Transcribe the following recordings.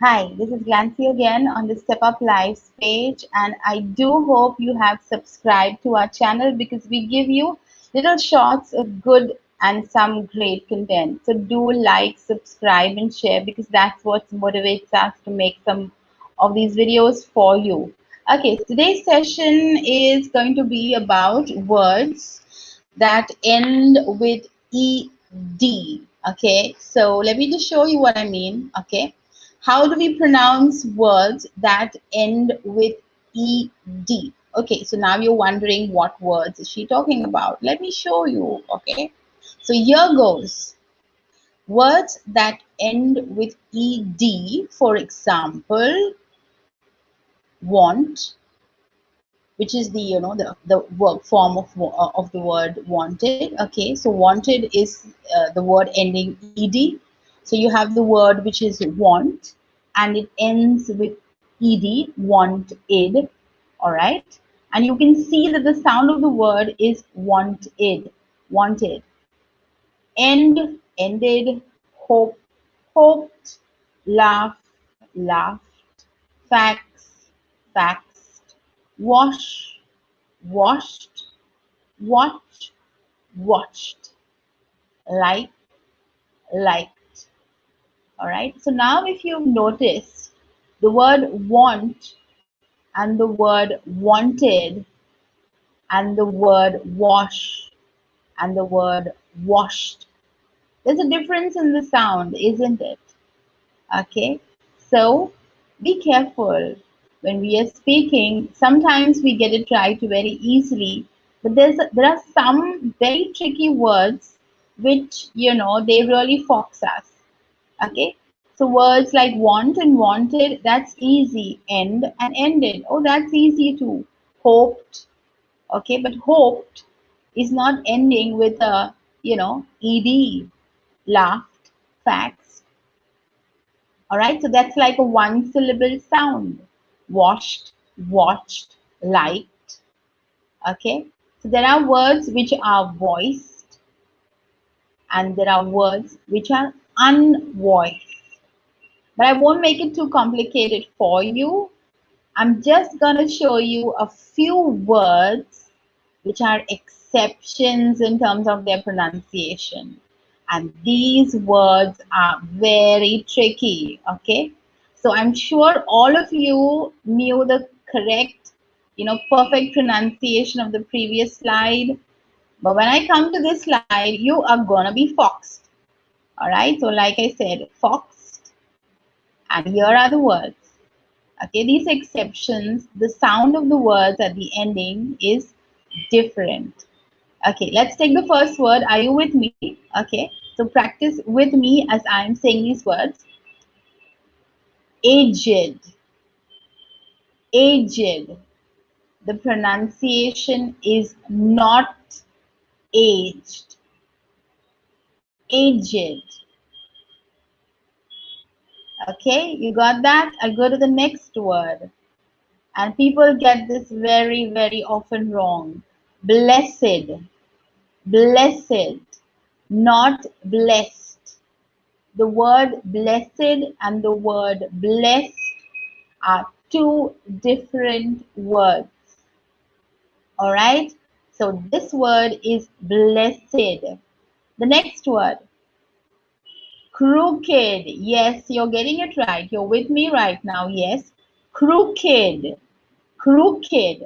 Hi, this is Glancy again on the Step Up Lives page, and I do hope you have subscribed to our channel because we give you little shots of good and some great content. So do like, subscribe, and share because that's what motivates us to make some of these videos for you. Okay, so today's session is going to be about words that end with ed. Okay, so let me just show you what I mean. Okay, how do we pronounce words that end with ed? Okay, so now you're wondering what words is she talking about. Let me show you. Okay, so here goes. Words that end with ed, for example, want, which is the the verb form of the word wanted. Okay, so wanted is the word ending ed. So you have the word which is want and it ends with ed, wanted. All right, and you can see that the sound of the word is wanted, wanted. End, ended. Hope, hoped. Laugh, laughed. Facts, faxed. Wash, washed. Watch, watched. Like, liked. All right. So now, if you've noticed, the word want and the word wanted and the word wash and the word washed, there's a difference in the sound, isn't it? Okay. So be careful when we are speaking. Sometimes we get it right very easily, but there are some very tricky words which they really fox us. Okay, so words like want and wanted, that's easy. End and ended, oh, that's easy too. Hoped, okay, but hoped is not ending with a ed. Laughed, facts. All right, so that's like a one syllable sound. Washed, watched, liked. Okay, so there are words which are voiced and there are words which are unvoiced. But I won't make it too complicated for you. I'm just going to show you a few words which are exceptions in terms of their pronunciation. And these words are very tricky, okay? So I'm sure all of you knew the correct, perfect pronunciation of the previous slide. But when I come to this slide, you are gonna be foxed. All right, so like I said, foxed, and here are the words. Okay, these exceptions, the sound of the words at the ending is different. Okay, let's take the first word. Are you with me? Okay, so practice with me as I'm saying these words. Aged, aged. The pronunciation is not aged, aged. Okay, you got that? I'll go to the next word. And people get this very, very often wrong. Blessed, blessed, not blessed. The word blessed and the word blessed are two different words. All right. So this word is blessed. The next word, crooked. Yes, you're getting it right. You're with me right now. Yes. Crooked. Crooked.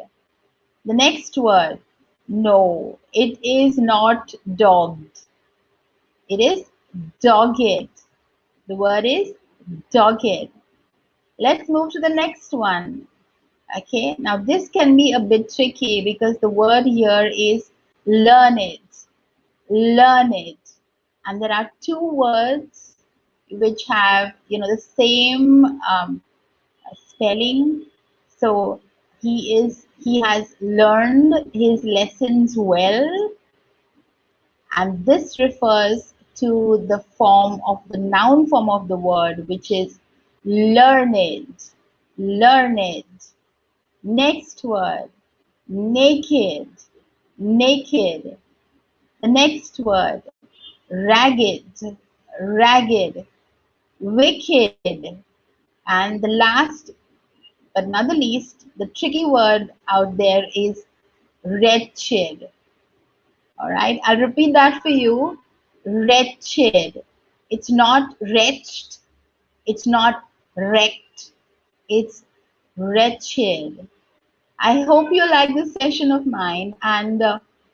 The next word, no, it is not dogged. It is dogged. The word is dogged. Let's move to the next one. Okay, now this can be a bit tricky because the word here is learned. Learned. And there are two words which have, the same spelling. So he has learned his lessons well, and this refers to the form of the noun form of the word, which is learned. Learned. Next word, naked. Naked. The next word, ragged. Ragged. Wicked. And the last but not the least, the tricky word out there is wretched. All right, I'll repeat that for you. Wretched. It's not wretched, it's not wrecked, it's wretched. I hope you like this session of mine. And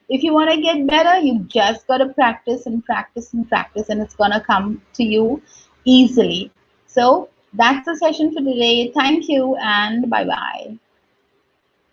if you want to get better, you just got to practice and practice and practice, and it's going to come to you easily. So that's the session for today. Thank you, and bye bye.